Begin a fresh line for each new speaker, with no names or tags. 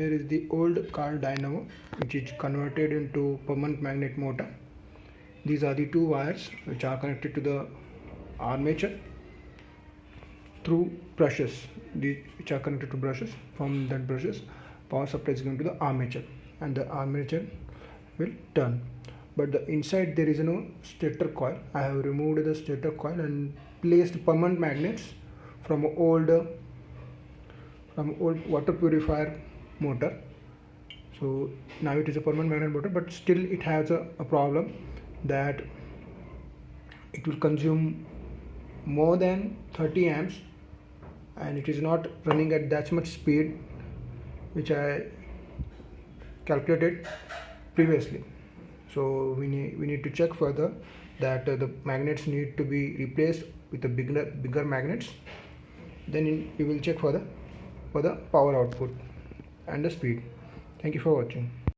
here is the old car dynamo which is converted into permanent magnet motor. These are the two wires which are connected to the armature through brushes, which are connected to brushes. From that brushes, power supply is going to the armature and the armature will turn. But the inside there is no stator coil. I have removed the stator coil and placed permanent magnets from old water purifier motor. So now it is a permanent magnet motor, but still it has a problem that it will consume more than 30 amps and it is not running at that much speed which I calculated previously. So we need to check further that the magnets need to be replaced with the bigger magnets. Then we will check for the power output and the speed. Thank you for watching.